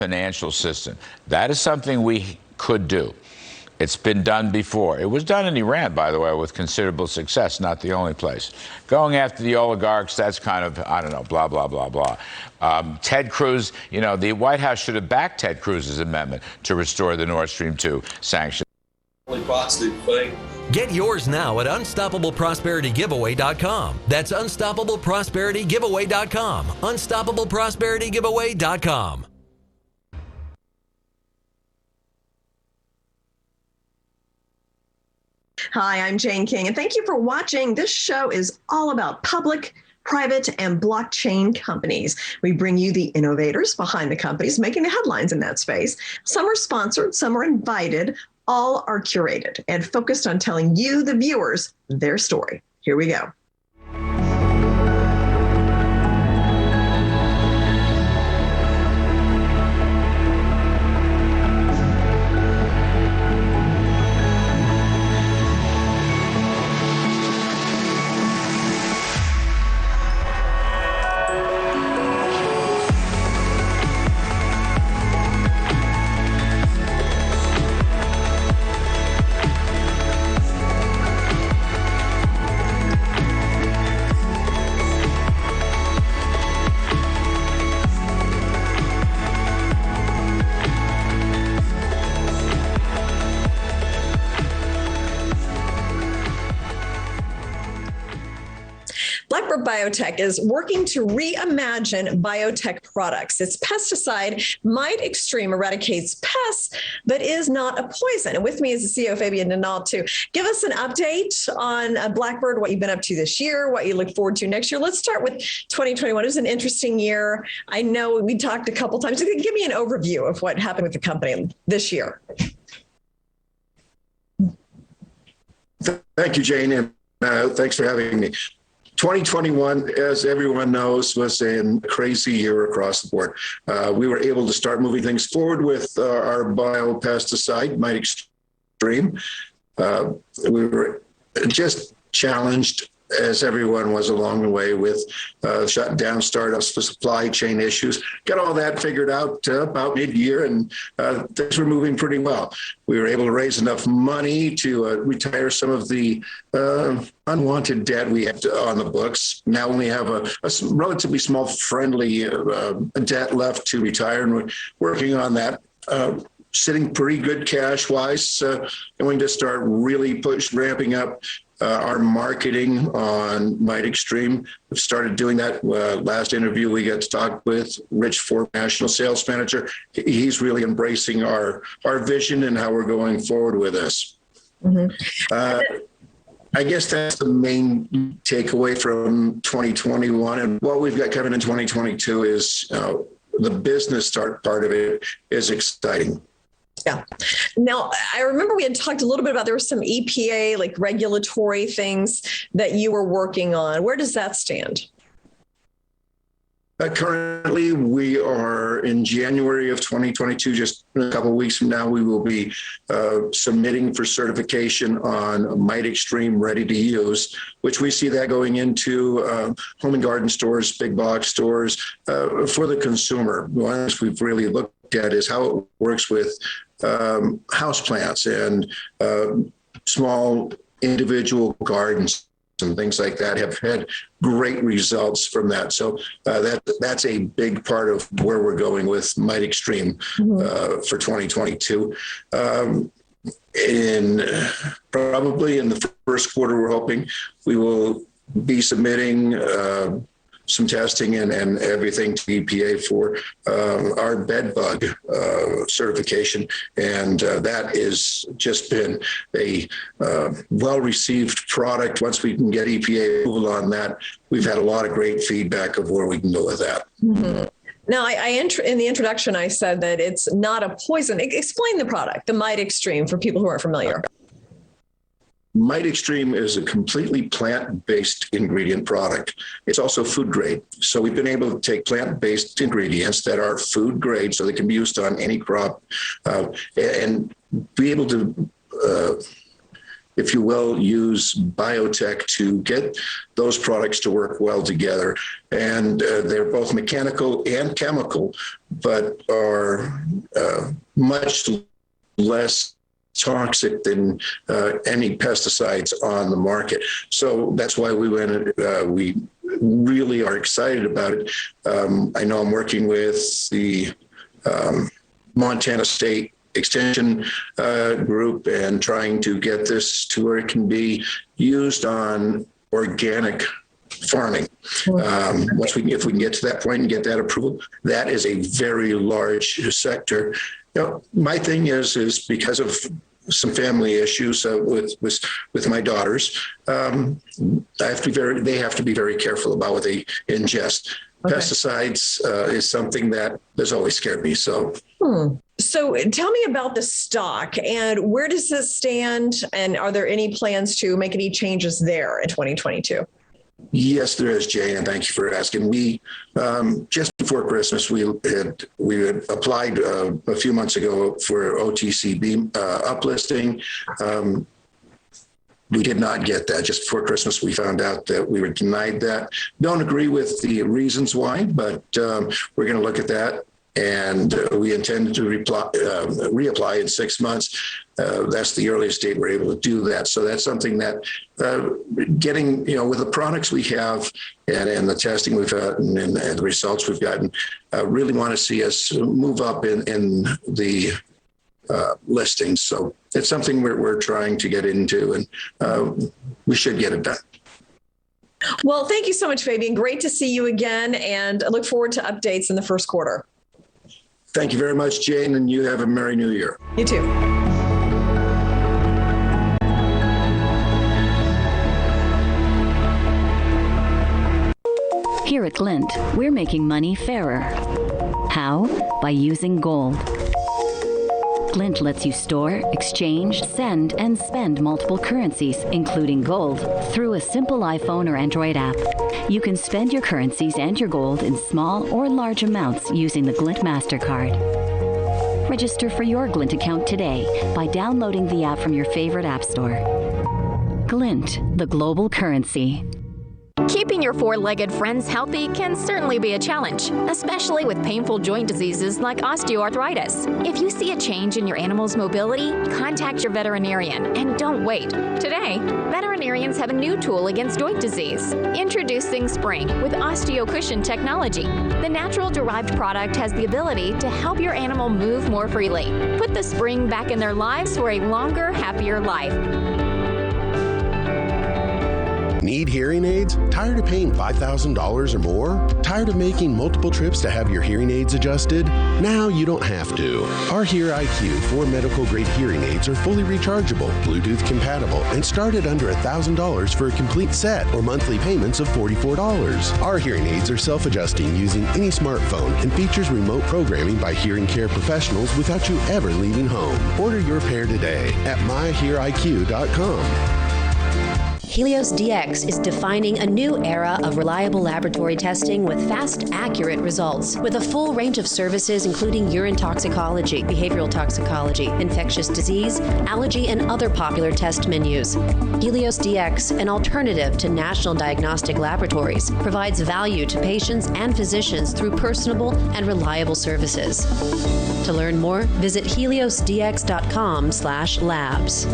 financial system. That is something we could do. It's been done before. It was done in Iran, by the way, with considerable success, not the only place. Going after the oligarchs, that's kind of, I don't know, blah, blah, blah, blah. Ted Cruz, the White House should have backed Ted Cruz's amendment to restore the Nord Stream 2 sanctions. Get yours now at UnstoppableProsperityGiveaway.com. That's UnstoppableProsperityGiveaway.com. UnstoppableProsperityGiveaway.com. Hi, I'm Jane King, and thank you for watching. This show is all about public, private, and blockchain companies. We bring you the innovators behind the companies making the headlines in that space. Some are sponsored, some are invited. All are curated and focused on telling you, the viewers, their story. Here we go. BlackBird Biotech is working to reimagine biotech products. Its pesticide, Might Extreme, eradicates pests, but is not a poison. And with me is the CEO, Fabian Nanal, to give us an update on BlackBird, what you've been up to this year, what you look forward to next year. Let's start with 2021. It was an interesting year. I know we talked a couple times. Give me an overview of what happened with the company this year. Thank you, Jane, and thanks for having me. 2021, as everyone knows, was a crazy year across the board. We were able to start moving things forward with our biopesticide, Might Extreme. We were just challenged, as everyone was along the way, with shutdown startups for supply chain issues. Got all that figured out about mid-year, and things were moving pretty well. We were able to raise enough money to retire some of the unwanted debt we had on the books. Now only have a relatively small, friendly debt left to retire, and we're working on that. Sitting pretty good cash-wise, going to start really ramping up our marketing on Might Extreme. We've started doing that. Last interview, we got to talk with Rich Ford, National Sales Manager. He's really embracing our vision and how we're going forward with this. Mm-hmm. I guess that's the main takeaway from 2021. And what we've got coming in 2022 is the business part of it is exciting. Yeah. Now, I remember we had talked a little bit about there were some EPA, like regulatory things that you were working on. Where does that stand? Currently, we are in January of 2022, just a couple of weeks from now, we will be submitting for certification on Might Extreme Ready to Use, which we see that going into home and garden stores, big box stores for the consumer. One thing we've really looked at is how it works with houseplants and small individual gardens and things like that have had great results from that. So that's a big part of where we're going with Might Extreme for 2022. Probably in the first quarter, we're hoping we will be submitting some testing and everything to EPA for our bed bug certification. And that has just been a well-received product. Once we can get EPA approval on that, we've had a lot of great feedback of where we can go with that. Mm-hmm. Now, in the introduction, I said that it's not a poison. Explain the product, the Might Extreme, for people who aren't familiar. Might Extreme is a completely plant-based ingredient product. It's also food grade. So we've been able to take plant-based ingredients that are food grade so they can be used on any crop and be able to if you will, use biotech to get those products to work well together. And they're both mechanical and chemical, but are much less toxic than any pesticides on the market. So that's why we really are excited about it. I know I'm working with the Montana State Extension group and trying to get this to where it can be used on organic farming. If we can get to that point and get that approval, that is a very large sector. You know, my thing is because of some family issues with my daughters, they have to be very careful about what they ingest. Okay. Pesticides is something that has always scared me. So tell me about the stock and where does this stand? And are there any plans to make any changes there in 2022? Yes, there is, Jay, and thank you for asking. We just before Christmas, we had applied a few months ago for OTCB uplisting. We did not get that. Just before Christmas, we found out that we were denied that. Don't agree with the reasons why, but we're going to look at that. And we intend to reapply in 6 months. That's the earliest date we're able to do that. So that's something that getting, with the products we have and the testing we've had and the results we've gotten, really want to see us move up in the listings. So it's something we're trying to get into, and we should get it done. Well, thank you so much, Fabian. Great to see you again, and I look forward to updates in the first quarter. Thank you very much, Jane, and you have a Merry New Year. You too. Here at Glint, we're making money fairer. How? By using gold. Glint lets you store, exchange, send, and spend multiple currencies, including gold, through a simple iPhone or Android app. You can spend your currencies and your gold in small or large amounts using the Glint MasterCard. Register for your Glint account today by downloading the app from your favorite app store. Glint, the global currency. Keeping your four-legged friends healthy can certainly be a challenge, especially with painful joint diseases like osteoarthritis. If you see a change in your animal's mobility, contact your veterinarian and don't wait. Today, veterinarians have a new tool against joint disease. Introducing Spring with OsteoCushion technology. The natural-derived product has the ability to help your animal move more freely. Put the spring back in their lives for a longer, happier life. Need hearing aids? Tired of paying $5,000 or more? Tired of making multiple trips to have your hearing aids adjusted? Now you don't have to. Our Hear IQ 4 medical-grade hearing aids are fully rechargeable, Bluetooth compatible, and start at under $1,000 for a complete set or monthly payments of $44. Our hearing aids are self-adjusting using any smartphone and features remote programming by hearing care professionals without you ever leaving home. Order your pair today at myheariq.com. Helios DX is defining a new era of reliable laboratory testing with fast, accurate results. With a full range of services including urine toxicology, behavioral toxicology, infectious disease, allergy, and other popular test menus. Helios DX, an alternative to national diagnostic laboratories, provides value to patients and physicians through personable and reliable services. To learn more, visit heliosdx.com/labs.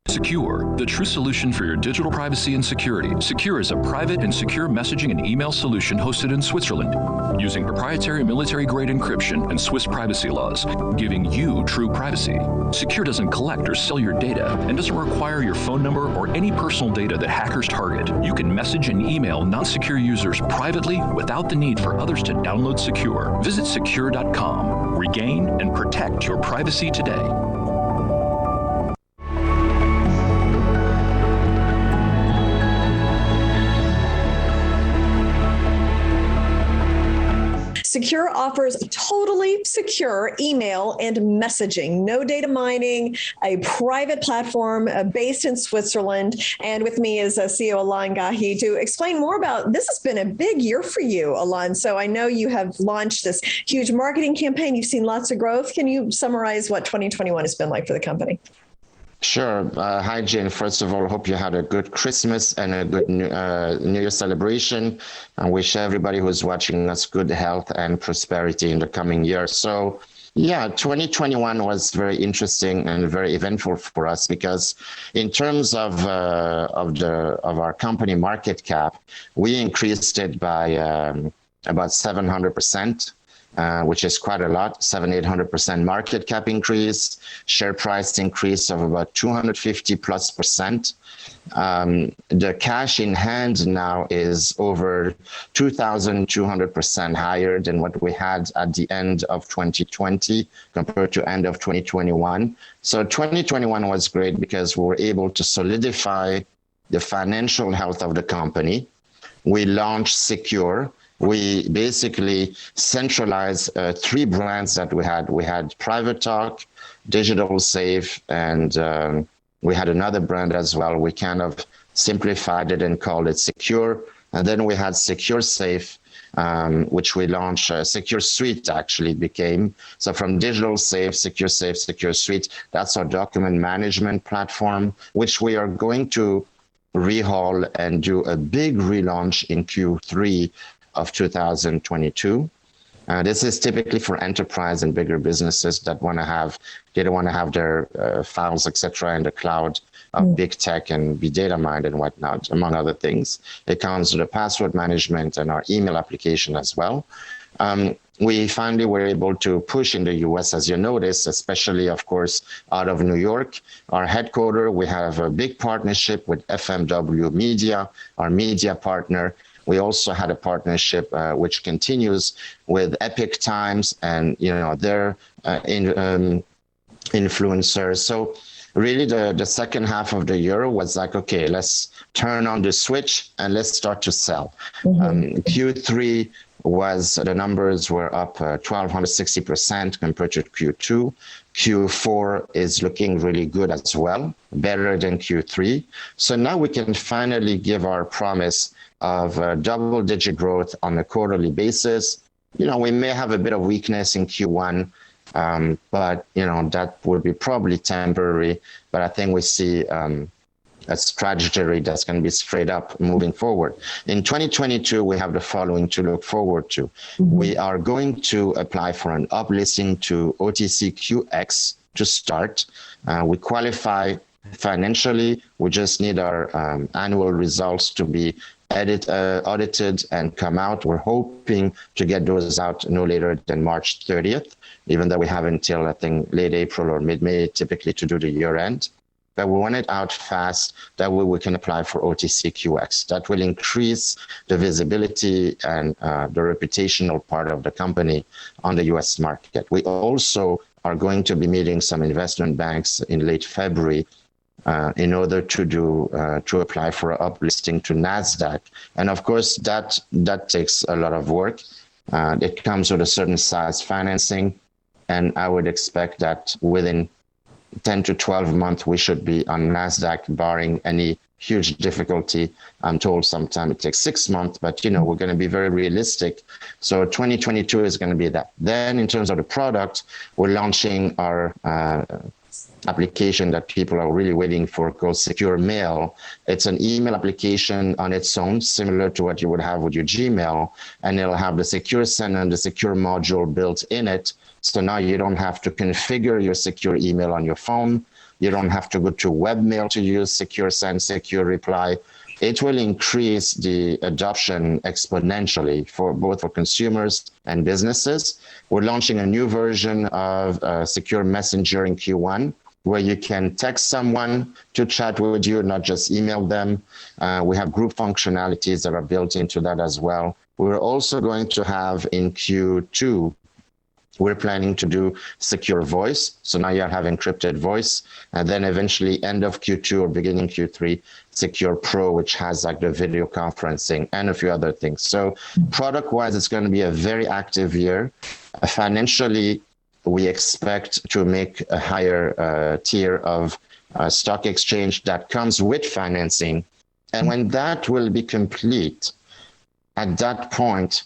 Secure, the true solution for your digital privacy and security. Secure is a private and secure messaging and email solution hosted in Switzerland, using proprietary military-grade encryption and Swiss privacy laws, giving you true privacy. Secure doesn't collect or sell your data and doesn't require your phone number or any personal data that hackers target. You can message and email non-secure users privately without the need for others to download Secure. Visit secure.com. Regain and protect your privacy today. Secure offers totally secure email and messaging, no data mining, a private platform based in Switzerland. And with me is CEO Alon Gahi to explain more about this. Has been a big year for you, Alon. So I know you have launched this huge marketing campaign. You've seen lots of growth. Can you summarize what 2021 has been like for the company? Sure. Hi, Jane. First of all, hope you had a good Christmas and a good New Year celebration. I wish everybody who's watching us good health and prosperity in the coming year. So, yeah, 2021 was very interesting and very eventful for us because in terms of our company market cap, we increased it by about 700%. Which is quite a lot, 700-800% market cap increase, share price increase of about 250+%. The cash in hand now is over 2,200% higher than what we had at the end of 2020 compared to end of 2021. So 2021 was great because we were able to solidify the financial health of the company. We launched Secure. We basically centralized 3 brands that we had. We had Private Talk, Digital Safe, and we had another brand as well. We kind of simplified it and called it Secure. And then we had Secure Safe, which we launched. Secure Suite actually became. So from Digital Safe, Secure Suite, that's our document management platform, which we are going to rehaul and do a big relaunch in Q3 of 2022. This is typically for enterprise and bigger businesses that they don't want to have their files, etc., in the cloud of big tech and be data mined and whatnot, among other things. It comes with the password management and our email application as well. We finally were able to push in the US, as you notice, especially, of course, out of New York. Our headquarters, we have a big partnership with FMW Media, our media partner. We also had a partnership which continues with Epic Times and their influencers. So really the second half of the year was like, okay, let's turn on the switch and let's start to sell. Q3 the numbers were up 1,260% compared to Q2. Q4 is looking really good as well, better than Q3. So now we can finally give our promise of double-digit growth on a quarterly basis. We may have a bit of weakness in Q1, but that would be probably temporary. But I think we see a trajectory that's going to be straight up moving forward. In 2022, we have the following to look forward to. We are going to apply for an uplisting to OTCQX to start. We qualify financially. We just need our annual results to be audited and come out. We're hoping to get those out no later than March 30th, even though we have until, I think, late April or mid-May typically to do the year end. But we want it out fast. That way we can apply for OTCQX. That will increase the visibility and the reputational part of the company on the US market. We also are going to be meeting some investment banks in late February in order to apply for an uplisting to NASDAQ. And of course, that takes a lot of work. It comes with a certain size financing. And I would expect that within 10 to 12 months, we should be on NASDAQ, barring any huge difficulty. I'm told sometimes it takes 6 months, but we're going to be very realistic. So 2022 is going to be that. Then in terms of the product, we're launching our application that people are really waiting for called Secure Mail. It's an email application on its own, similar to what you would have with your Gmail, and it'll have the Secure Send and the Secure module built in it. So now you don't have to configure your secure email on your phone. You don't have to go to webmail to use Secure Send, Secure Reply. It will increase the adoption exponentially for both for consumers and businesses. We're launching a new version of Secure Messenger in Q1, where you can text someone to chat with you, not just email them. We have group functionalities that are built into that as well. We're also going to have in Q2 We're planning to do secure voice. So now you have encrypted voice. And then eventually end of Q2 or beginning Q3, Secure Pro, which has like the video conferencing and a few other things. So product-wise, it's going to be a very active year. Financially, we expect to make a higher tier of stock exchange that comes with financing. And when that will be complete, at that point,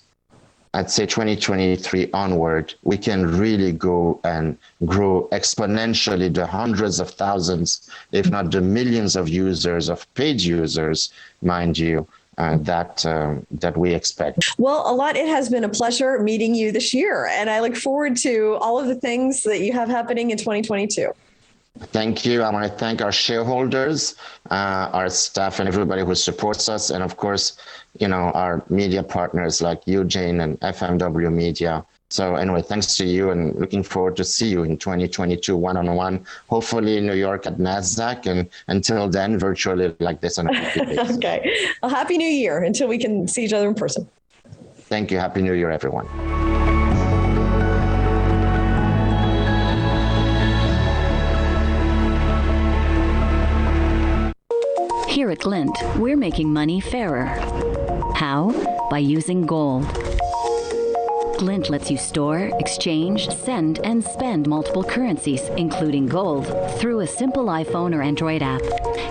I'd say 2023 onward, we can really go and grow exponentially the hundreds of thousands, if not the millions of users, of paid users, mind you, that we expect. Well, Alot, it has been a pleasure meeting you this year, and I look forward to all of the things that you have happening in 2022. Thank you. I want to thank our shareholders, our staff, and everybody who supports us. And of course, our media partners like you, Jane, and FMW Media. So anyway, thanks to you, and looking forward to see you in 2022 one-on-one, hopefully in New York at NASDAQ, and until then, virtually like this on a weekly basis. Okay. Well, Happy New Year until we can see each other in person. Thank you. Happy New Year, everyone. Here at Glint, we're making money fairer. How? By using gold. Glint lets you store, exchange, send, and spend multiple currencies, including gold, through a simple iPhone or Android app.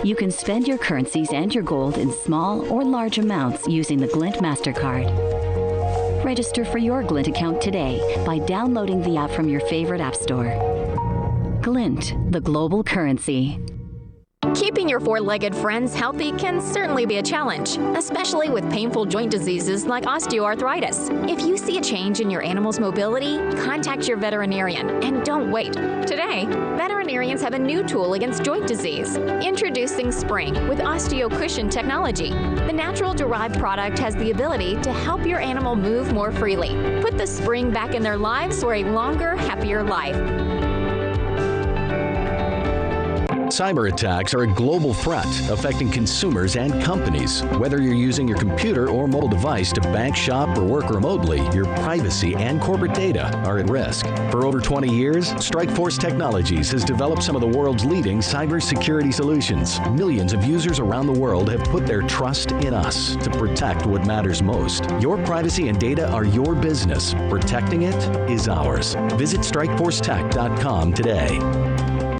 You can spend your currencies and your gold in small or large amounts using the Glint MasterCard. Register for your Glint account today by downloading the app from your favorite app store. Glint, the global currency. Keeping your four-legged friends healthy can certainly be a challenge, especially with painful joint diseases like osteoarthritis. If you see a change in your animal's mobility, contact your veterinarian and don't wait. Today, veterinarians have a new tool against joint disease. Introducing Spring with OsteoCushion technology. The natural-derived product has the ability to help your animal move more freely. Put the spring back in their lives for a longer, happier life. Cyber attacks are a global threat affecting consumers and companies. Whether you're using your computer or mobile device to bank, shop, or work remotely, your privacy and corporate data are at risk. For over 20 years, Strikeforce Technologies has developed some of the world's leading cybersecurity solutions. Millions of users around the world have put their trust in us to protect what matters most. Your privacy and data are your business. Protecting it is ours. Visit StrikeForceTech.com today.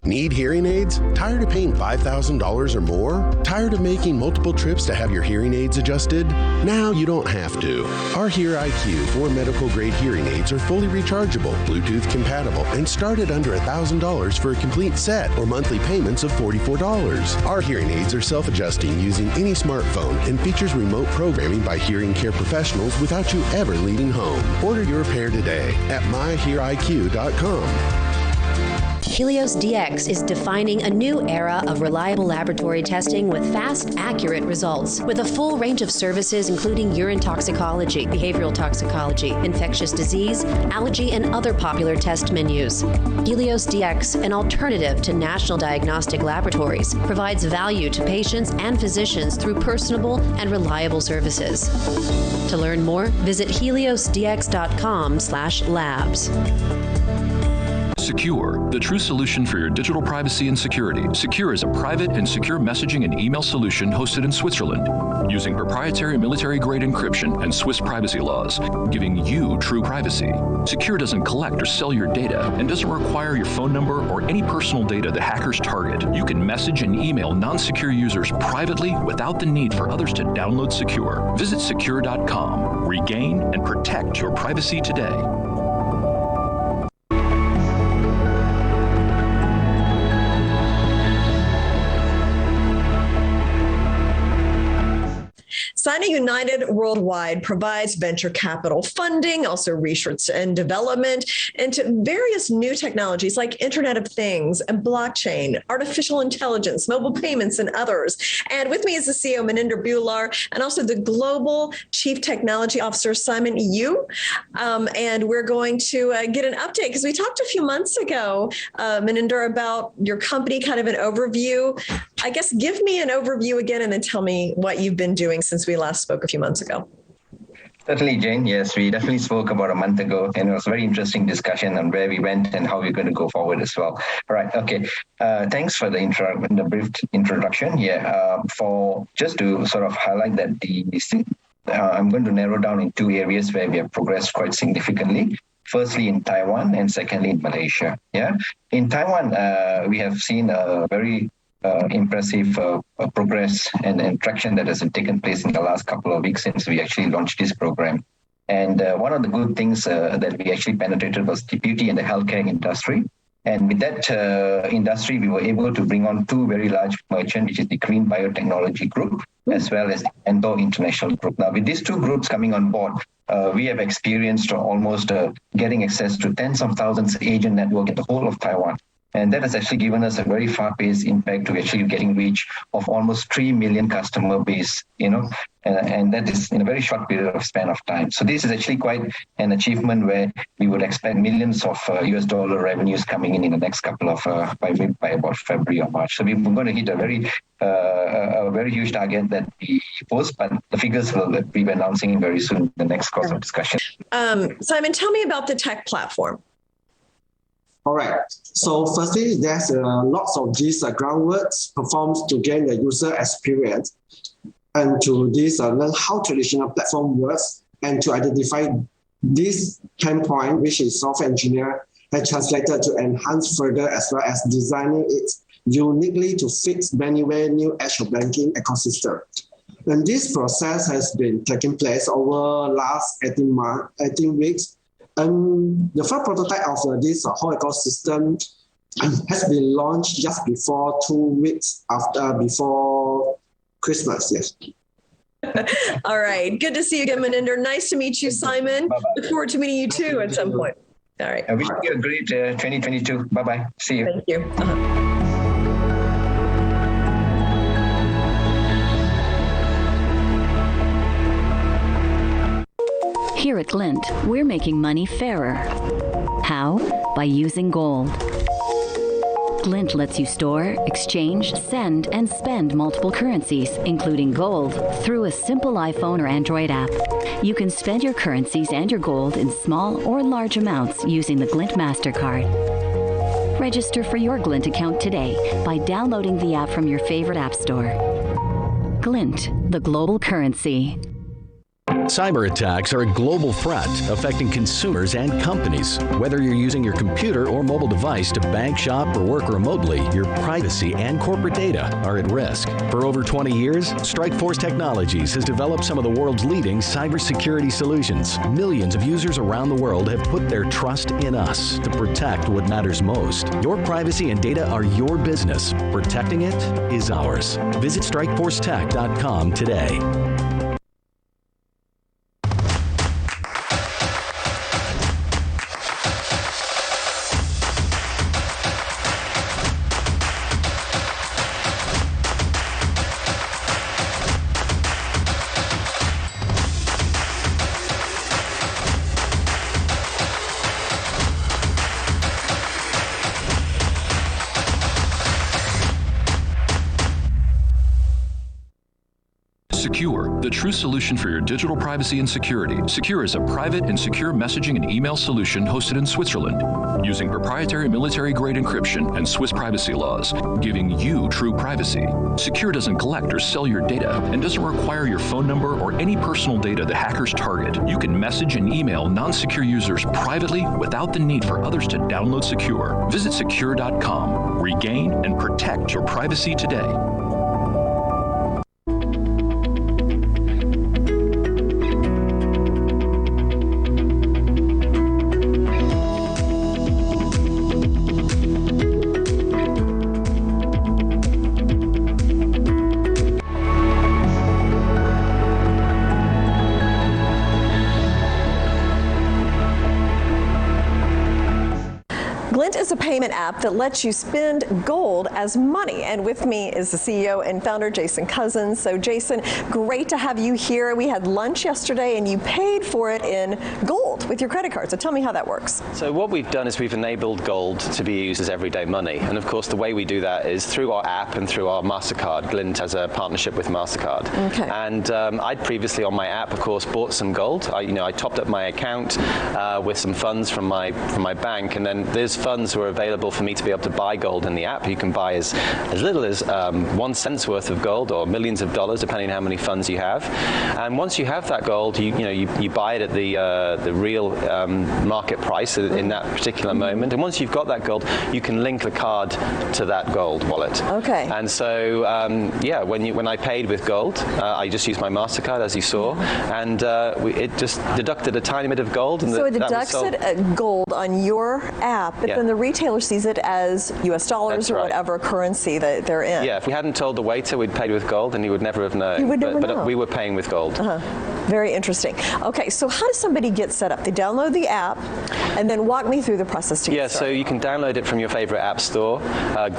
Need hearing aids? Tired of paying $5,000 or more? Tired of making multiple trips to have your hearing aids adjusted? Now you don't have to. Our Hear IQ 4 medical-grade hearing aids are fully rechargeable, Bluetooth compatible, and start at under $1,000 for a complete set or monthly payments of $44. Our hearing aids are self-adjusting using any smartphone and features remote programming by hearing care professionals without you ever leaving home. Order your pair today at myheariq.com. Helios DX is defining a new era of reliable laboratory testing with fast, accurate results. With a full range of services including urine toxicology, behavioral toxicology, infectious disease, allergy, and other popular test menus. Helios DX, an alternative to national diagnostic laboratories, provides value to patients and physicians through personable and reliable services. To learn more, visit heliosdx.com/labs. Secure, the true solution for your digital privacy and security. Secure is a private and secure messaging and email solution hosted in Switzerland, using proprietary military-grade encryption and Swiss privacy laws, giving you true privacy. Secure doesn't collect or sell your data and doesn't require your phone number or any personal data the hackers target. You can message and email non-secure users privately without the need for others to download Secure. Visit secure.com. Regain and protect your privacy today. Sino United Worldwide provides venture capital funding, also research and development into various new technologies like Internet of Things and blockchain, artificial intelligence, mobile payments, and others. And with me is the CEO, Maninder Bular, and also the Global Chief Technology Officer, Simon Yu. And we're going to get an update because we talked a few months ago, Maninder, about your company, kind of an overview. I guess give me an overview again and then tell me what you've been doing since we last spoke a few months ago. Certainly, Jane. Yes, we definitely spoke about a month ago, and it was a very interesting discussion on where we went and how we're going to go forward as well. All right. Okay. Thanks for the brief introduction. Yeah. For just to sort of highlight that I'm going to narrow down in two areas where we have progressed quite significantly. Firstly, in Taiwan, and secondly, in Malaysia. Yeah. In Taiwan, we have seen a very impressive progress and traction that has taken place in the last couple of weeks since we actually launched this program. And one of the good things that we actually penetrated was the beauty and the healthcare industry. And with that industry, we were able to bring on two very large merchants, which is the Green Biotechnology Group, as well as the Endo International Group. Now, with these two groups coming on board, we have experienced almost getting access to tens of thousands agent network in the whole of Taiwan. And that has actually given us a very fast-paced impact to actually getting reach of almost 3 million customer base, and that is in a very short period of span of time. So this is actually quite an achievement where we would expect millions of US dollar revenues coming in the next couple of, by about February or March. So we're going to hit a very huge target that we post, but the figures will be announcing very soon in the next course of discussion. Simon, tell me about the tech platform. All right. So firstly, there's lots of these groundwork performed to gain the user experience and to learn how traditional platform works and to identify this pain point, which is software engineer has translated to enhance further as well as designing it uniquely to fit many new edge of banking ecosystem. And this process has been taking place over last 18 weeks. And the first prototype of this whole ecosystem has been launched just before 2 weeks before Christmas. Yes. All right. Good to see you again, Maninder. Nice to meet you, Simon. Bye-bye. Look forward to meeting you too at some point. All right. I wish you a great 2022. Bye-bye. See you. Thank you. Here at Glint, we're making money fairer. How? By using gold. Glint lets you store, exchange, send, and spend multiple currencies, including gold, through a simple iPhone or Android app. You can spend your currencies and your gold in small or large amounts using the Glint MasterCard. Register for your Glint account today by downloading the app from your favorite app store. Glint, the global currency. Cyber attacks are a global threat affecting consumers and companies. Whether you're using your computer or mobile device to bank, shop, or work remotely, your privacy and corporate data are at risk. For over 20 years, Strikeforce Technologies has developed some of the world's leading cybersecurity solutions. Millions of users around the world have put their trust in us to protect what matters most. Your privacy and data are your business. Protecting it is ours. Visit StrikeForceTech.com today. Secure, the true solution for your digital privacy and security. Secure is a private and secure messaging and email solution hosted in Switzerland, using proprietary military-grade encryption and Swiss privacy laws, giving you true privacy. Secure doesn't collect or sell your data and doesn't require your phone number or any personal data the hackers target. You can message and email non-secure users privately without the need for others to download Secure. Visit secure.com. Regain and protect your privacy today. Glint is is a payment app that lets you spend gold as money. And with me is the CEO and founder, Jason Cousins. So Jason, great to have you here. We had lunch yesterday and you paid for it in gold with your credit card. So tell me how that works. So what we've done is we've enabled gold to be used as everyday money. And of course, the way we do that is through our app and through our MasterCard. Glint has a partnership with MasterCard. Okay. And I'd previously on my app, of course, bought some gold. I topped up my account with some funds from my bank, and then those funds were available for me to be able to buy gold in the app. You can buy as little as 1 cent's worth of gold or millions of dollars, depending on how many funds you have. And once you have that gold, you buy it at the real market price in that particular moment. And once you've got that gold, you can link the card to that gold wallet. Okay. And so, when I paid with gold, I just used my MasterCard, as you saw, and it just deducted a tiny bit of gold. And so it deducts it gold on your app, but then the retailer sees it as US dollars or whatever currency that they're in. Yeah, if we hadn't told the waiter we'd paid with gold, then he would never have known. He would never know. But we were paying with gold. Very interesting. Okay, so how does somebody get set up? They download the app, and then walk me through the process to get started. So you can download it from your favorite app store,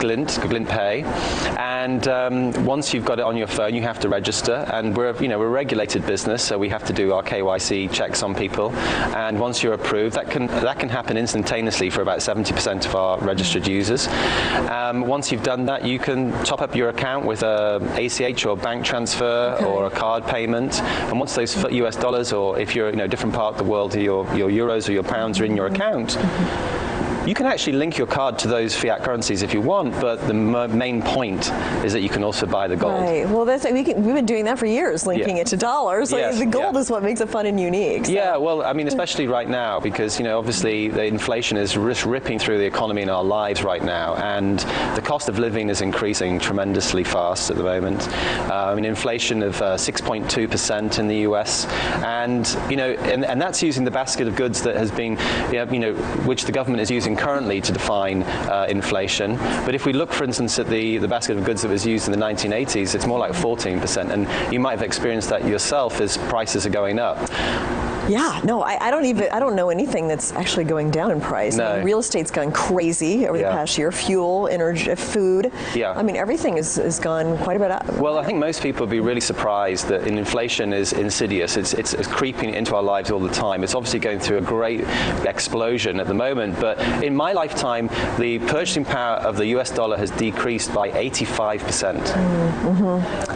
Glint Pay, and once you've got it on your phone, you have to register. And we're a regulated business, so we have to do our KYC checks on people. And once you're approved, that can happen instantaneously for about 70% of our registered users. Once you've done that, you can top up your account with a ACH or bank transfer or a card payment. And once those US dollars, or if you're in a different part of the world, your euros or your pounds are in your account, you can actually link your card to those fiat currencies if you want, but the main point is that you can also buy the gold. Right. Well, we've been doing that for years, linking it to dollars. Yes, the gold is what makes it fun and unique. So. Yeah, well, I mean, especially right now, because, obviously the inflation is ripping through the economy in our lives right now, and the cost of living is increasing tremendously fast at the moment. Inflation of 6.2% in the US, and that's using the basket of goods that has been, which the government is using currently to define inflation. But if we look, for instance, at the basket of goods that was used in the 1980s, it's more like 14%, and you might have experienced that yourself as prices are going up. Yeah, no, I don't know anything that's actually going down in price. No. I mean, real estate's gone crazy over the past year. Fuel, energy, food. Yeah. I mean, everything has gone quite a bit up. Well, I think most people would be really surprised that inflation is insidious. It's creeping into our lives all the time. It's obviously going through a great explosion at the moment, but in my lifetime, the purchasing power of the US dollar has decreased by 85%.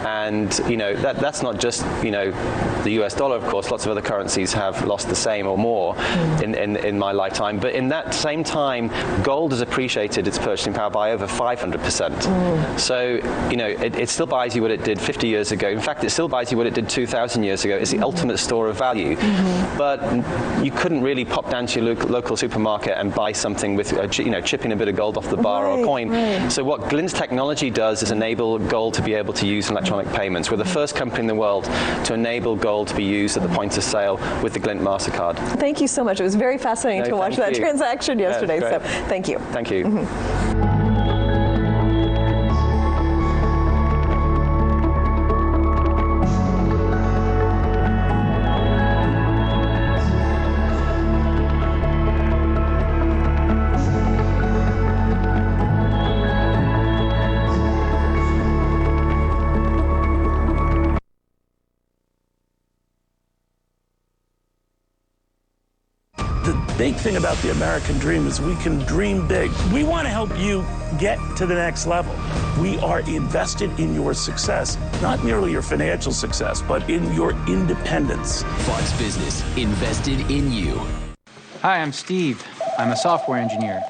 And, that's not just, the US dollar, of course. Lots of other currencies have lost the same or more in my lifetime. But in that same time, gold has appreciated its purchasing power by over 500%. So, it still buys you what it did 50 years ago. In fact, it still buys you what it did 2,000 years ago. It's the ultimate store of value. But you couldn't really pop down to your local supermarket and buy something with, chipping a bit of gold off the bar or a coin. So what Glint's technology does is enable gold to be able to use in electronic payments. We're the first company in the world to enable gold to be used at the point of sale with the Glint MasterCard. Thank you so much. It was very fascinating to watch that transaction yesterday. So thank you. Thank you. The big thing about the American dream is we can dream big. We want to help you get to the next level. We are invested in your success, not merely your financial success, but in your independence. Fox Business, invested in you. Hi, I'm Steve. I'm a software engineer.